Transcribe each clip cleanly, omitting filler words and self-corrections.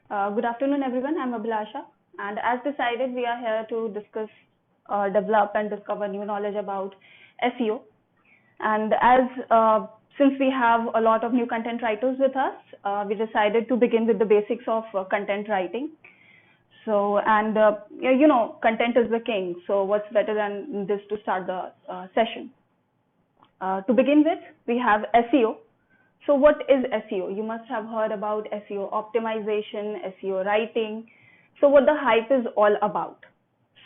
Good afternoon, everyone. I'm Abhilasha, and as decided, we are here to discuss, develop, and discover new knowledge about SEO. And as since we have a lot of new content writers with us, we decided to begin with the basics of content writing. So, and content is the king. So, what's better than this to start the session? To begin with, we have SEO. So what is SEO? You must have heard about SEO optimization, SEO writing. So what the hype is all about.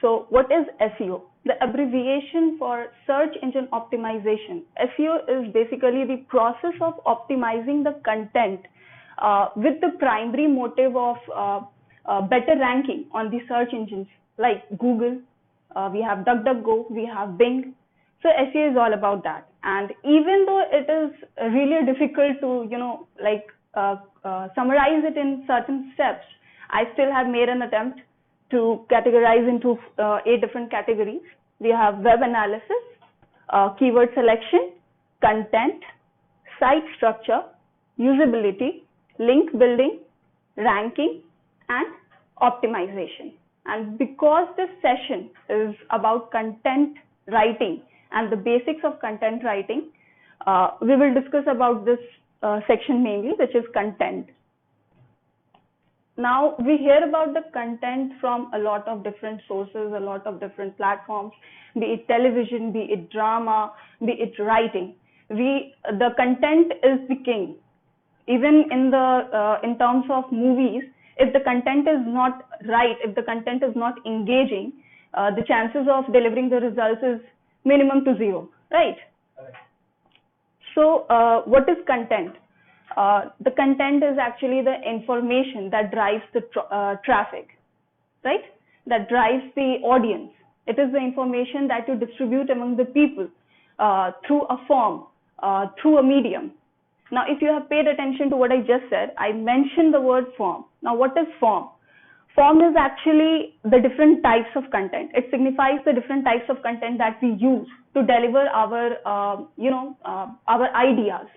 So what is SEO? The abbreviation for search engine optimization. SEO is basically the process of optimizing the content with the primary motive of better ranking on the search engines like Google, we have DuckDuckGo, we have Bing. So SEO is all about that. And even though it is really difficult to, summarize it in certain steps, I still have made an attempt to categorize into 8 different categories. We have web analysis, keyword selection, content, site structure, usability, link building, ranking, and optimization. And because this session is about content writing and the basics of content writing, we will discuss about this section mainly, which is content. Now, we hear about the content from a lot of different sources, a lot of different platforms, be it television, be it drama, be it writing. The content is the king. Even in terms of movies, if the content is not right, if the content is not engaging, the chances of delivering the results is minimum to 0, right? So what is content? The content is actually the information that drives the traffic, right? That drives the audience. It is the information that you distribute among the people through a form, through a medium. Now, if you have paid attention to what I just said, I mentioned the word form. Now, what is form? Form is actually the different types of content. It signifies the different types of content that we use to deliver our ideas.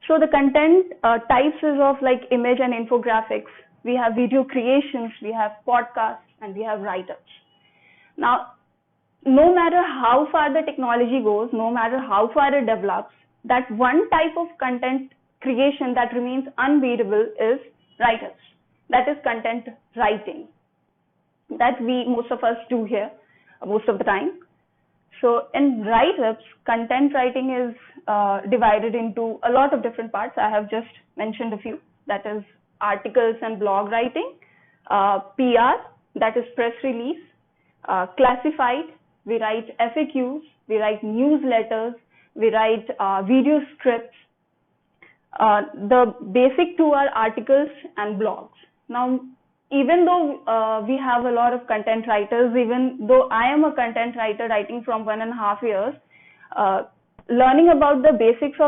So the content types is of like image and infographics. We have video creations, we have podcasts, and we have write-ups. Now, no matter how far the technology goes, no matter how far it develops, that one type of content creation that remains unbeatable is write-ups. That is content writing that most of us do here most of the time. So in write-ups, content writing is divided into a lot of different parts. I have just mentioned a few. That is articles and blog writing, PR, that is press release, classified, we write FAQs, we write newsletters, we write video scripts. The basic two are articles and blogs. Now, even though we have a lot of content writers, even though I am a content writer writing from 1.5 years, learning about the basics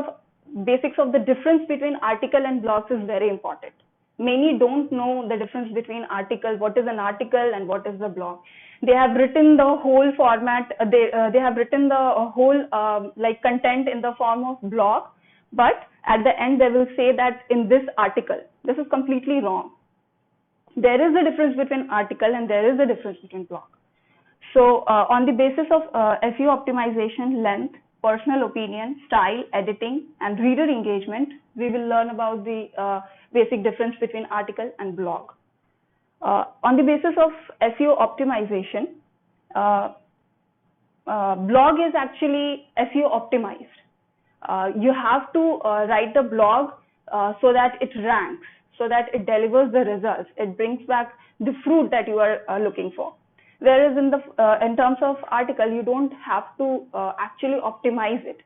of the difference between article and blogs is very important. Many don't know the difference between article, what is an article and what is the blog. They have written the whole format, they have written the whole content in the form of blog, but at the end they will say that in this article. This is completely wrong. There is a difference between article and there is a difference between blog. So on the basis of SEO optimization, length, personal opinion, style, editing, and reader engagement, we will learn about the basic difference between article and blog. On the basis of SEO optimization, blog is actually SEO optimized. You have to write the blog so that it ranks, so that it delivers the results. It brings back the fruit that you are looking for. Whereas in terms of article, you don't have to actually optimize it.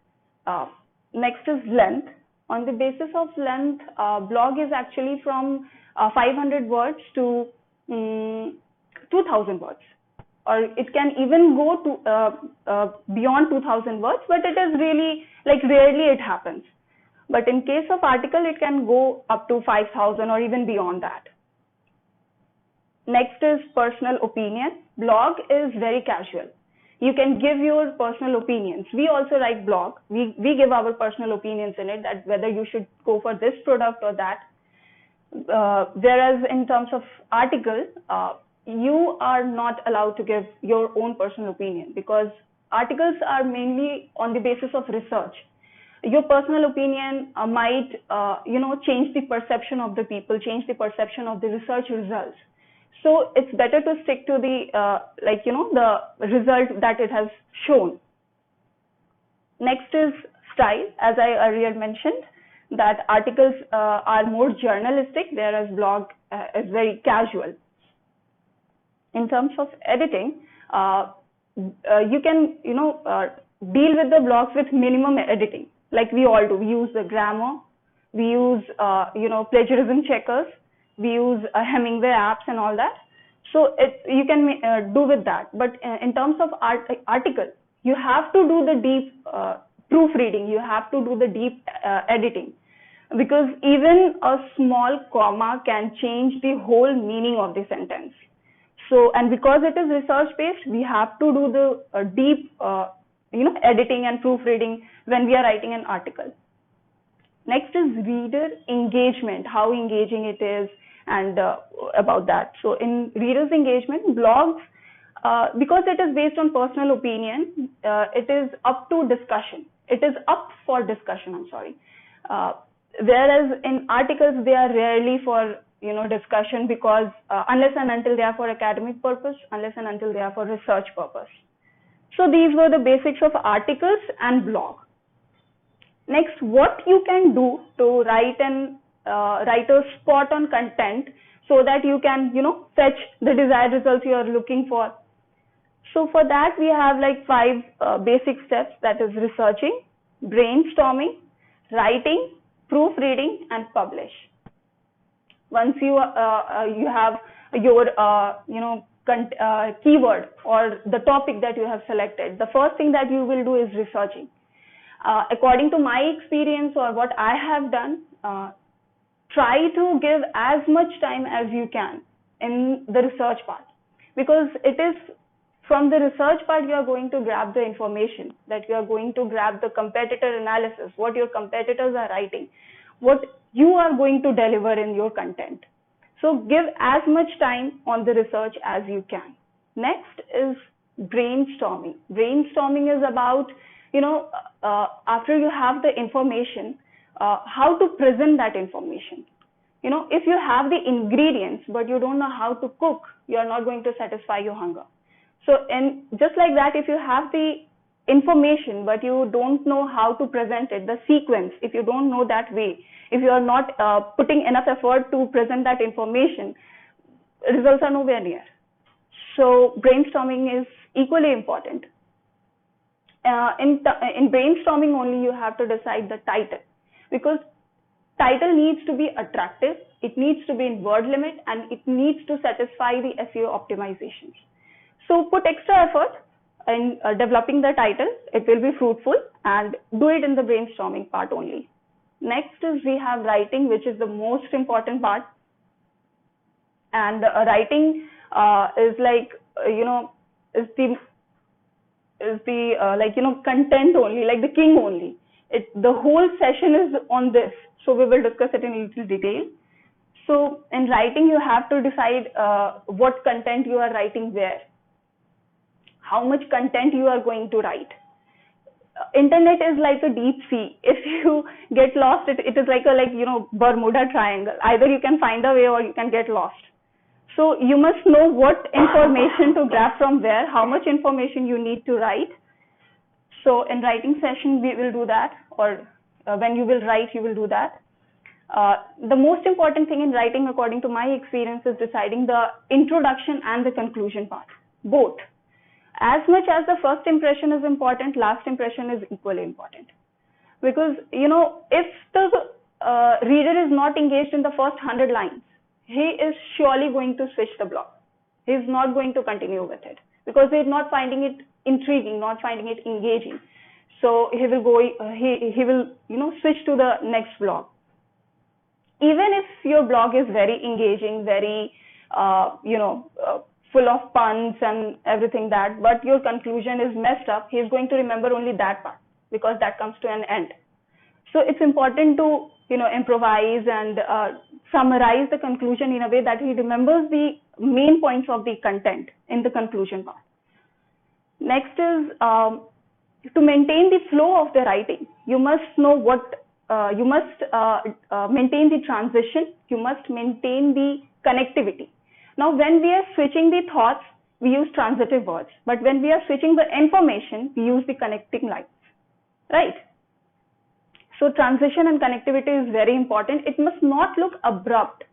Next is length. On the basis of length, blog is actually from 500 words to 2,000 words, or it can even go to beyond 2,000 words, but it is really rarely it happens. But in case of article, it can go up to 5,000 or even beyond that. Next is personal opinion. Blog is very casual. You can give your personal opinions. We also write blog. We give our personal opinions in it, that whether you should go for this product or that. Whereas in terms of article, you are not allowed to give your own personal opinion, because articles are mainly on the basis of research. Your personal opinion might change the perception of the people, change the perception of the research results. So it's better to stick to the the result that it has shown. Next is style. As I earlier mentioned, that articles are more journalistic, whereas blog is very casual. In terms of editing, you can deal with the blogs with minimum editing, like we all do. We use the grammar, we use plagiarism checkers, we use Hemingway apps and all that. So you can do with that. But in terms of article, you have to do the deep proofreading, you have to do the deep editing, because even a small comma can change the whole meaning of the sentence. So, and because it is research based, we have to do the deep editing and proofreading when we are writing an article. Next is reader engagement, how engaging it is, and about that. So in readers engagement, blogs, because it is based on personal opinion, it is up to discussion. It is up for discussion, I'm sorry. Whereas in articles, they are rarely for discussion, because unless and until they are for academic purpose, unless and until they are for research purpose. So these were the basics of articles and blog. Next, what you can do to write a spot on content so that you can fetch the desired results you are looking for. So for that, we have like 5 basic steps, that is researching, brainstorming, writing, proofreading, and publish. Once you have your keyword or the topic that you have selected, the first thing that you will do is researching. According to my experience or what I have done, try to give as much time as you can in the research part, because it is from the research part you are going to grab the information, that you are going to grab the competitor analysis, what your competitors are writing, what you are going to deliver in your content. So give as much time on the research as you can. Next is brainstorming. Brainstorming is about, after you have the information, how to present that information. If you have the ingredients but you don't know how to cook, you are not going to satisfy your hunger. So, and just like that, if you have the information but you don't know how to present it, the sequence, if you don't know that way, if you are not putting enough effort to present that information, results are nowhere near. So brainstorming is equally important. In brainstorming only, you have to decide the title, because title needs to be attractive, it needs to be in word limit, and it needs to satisfy the SEO optimizations. So put extra effort in developing the title, it will be fruitful, and do it in the brainstorming part only. Next is we have writing, which is the most important part. And writing is like, is the content only, like the king only. The whole session is on this. So we will discuss it in little detail. So in writing, you have to decide what content you are writing where, how much content you are going to write. Internet is like a deep sea. If you get lost, it is like a Bermuda Triangle. Either you can find a way or you can get lost. So you must know what information to grab from where, how much information you need to write. So in writing session, we will do that, or when you will write, you will do that. The most important thing in writing, according to my experience, is deciding the introduction and the conclusion part, both. As much as the first impression is important, last impression is equally important. Because, if the reader is not engaged in the first 100 lines, he is surely going to switch the blog. He is not going to continue with it, because he is not finding it intriguing, not finding it engaging. So he will go, he will, switch to the next blog. Even if your blog is very engaging, very, full of puns and everything that, but your conclusion is messed up, he is going to remember only that part, because that comes to an end. So it's important to, improvise and summarize the conclusion in a way that he remembers the main points of the content in the conclusion part. Next is to maintain the flow of the writing. You must know you must maintain the transition. You must maintain the connectivity. Now, when we are switching the thoughts, we use transitive words. But when we are switching the information, we use the connecting lines, right? So transition and connectivity is very important. It must not look abrupt,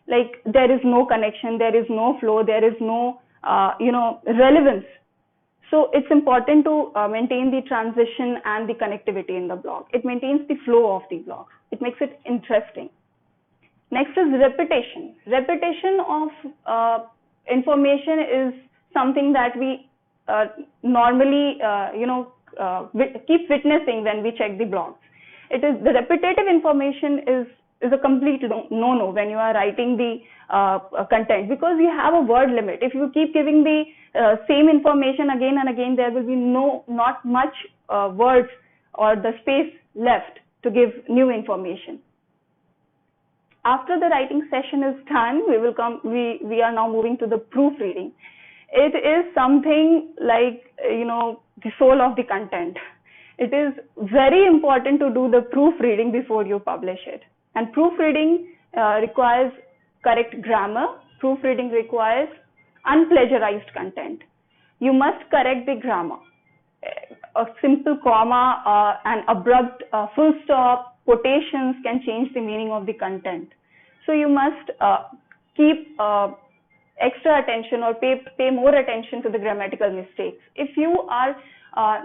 like there is no connection, there is no flow, there is no, relevance. So it's important to maintain the transition and the connectivity in the blog. It maintains the flow of the blog. It makes it interesting. Next is repetition. Repetition of information is something that we normally, keep witnessing when we check the blogs. It is the repetitive information is a complete no-no when you are writing the content, because you have a word limit. If you keep giving the same information again and again, there will be not much words or the space left to give new information. After the writing session is done, we are now moving to the proofreading. It is something like, the soul of the content. It is very important to do the proofreading before you publish it. And proofreading requires correct grammar. Proofreading requires unplagiarized content. You must correct the grammar. A simple comma, an abrupt full stop, quotations can change the meaning of the content. So you must keep extra attention or pay more attention to the grammatical mistakes. If you are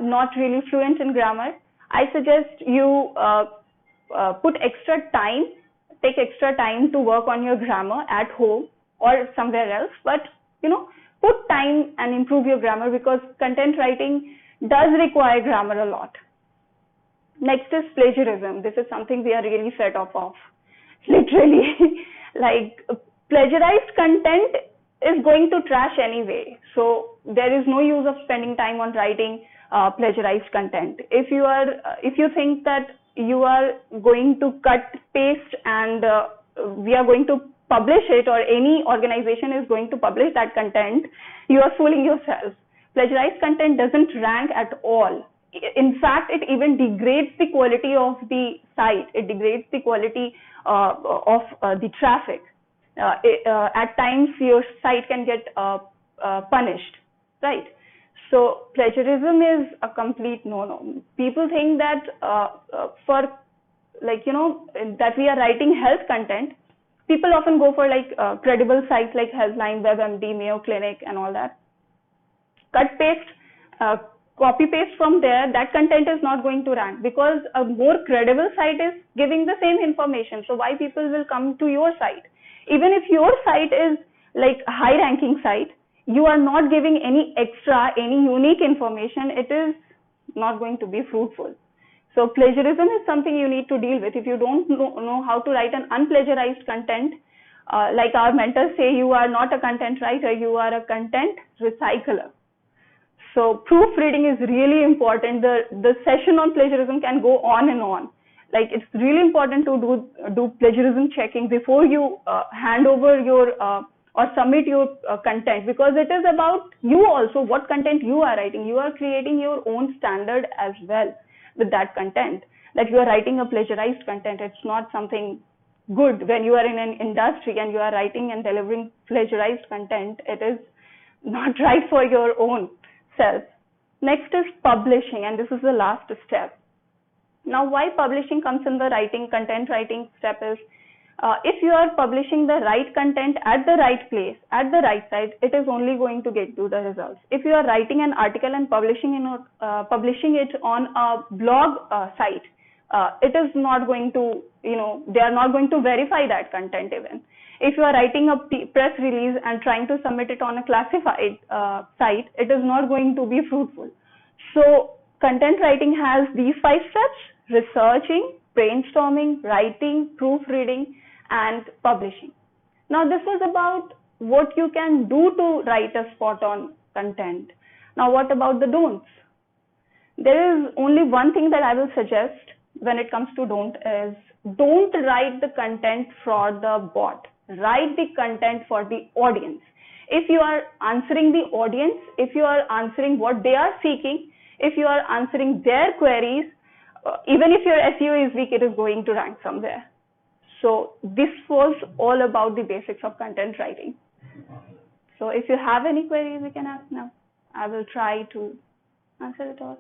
not really fluent in grammar, I suggest you take extra time to work on your grammar at home or somewhere else, but put time and improve your grammar, because content writing does require grammar a lot. Next is plagiarism. This is something we are really fed up of. Literally, like plagiarized content is going to trash anyway. So there is no use of spending time on writing plagiarized content. If you think that you are going to cut, paste, and we are going to publish it, or any organization is going to publish that content, you are fooling yourself. Plagiarized content doesn't rank at all. In fact, it even degrades the quality of the site. It degrades the quality of the traffic. At times, your site can get punished, right? So plagiarism is a complete no-no. People think that that we are writing health content. People often go for credible sites like Healthline, WebMD, Mayo Clinic, and all that. Cut, paste, copy paste from there. That content is not going to rank, because a more credible site is giving the same information. So why people will come to your site? Even if your site is like a high-ranking site, you are not giving any unique information, it is not going to be fruitful. So plagiarism is something you need to deal with. If you don't know how to write an unplagiarized content, like our mentors say, you are not a content writer, you are a content recycler. So proofreading is really important. The session on plagiarism can go on and on. Like, it's really important to do plagiarism checking before you hand over your or submit your content, because it is about you also, what content you are writing. You are creating your own standard as well with that content. That you are writing a plagiarized content, it's not something good. When you are in an industry and you are writing and delivering plagiarized content, it is not right for your own self. Next is publishing, and this is the last step. Now, why publishing comes in the content writing step is, if you are publishing the right content at the right place, at the right site, it is only going to get you the results. If you are writing an article and publishing it on a blog site, it is not going to, they are not going to verify that content even. If you are writing a press release and trying to submit it on a classified site, it is not going to be fruitful. So content writing has these 5 steps: researching, brainstorming, writing, proofreading, and publishing. Now, this was about what you can do to write a spot-on content. Now, what about the don'ts? There is only one thing that I will suggest when it comes to don't is Don't write the content for the bot. Write the content for the audience. If you are answering the audience, if you are answering what they are seeking, if you are answering their queries, even if your SEO is weak, it is going to rank somewhere. So this was all about the basics of content writing. So if you have any queries, you can ask now. I will try to answer it all.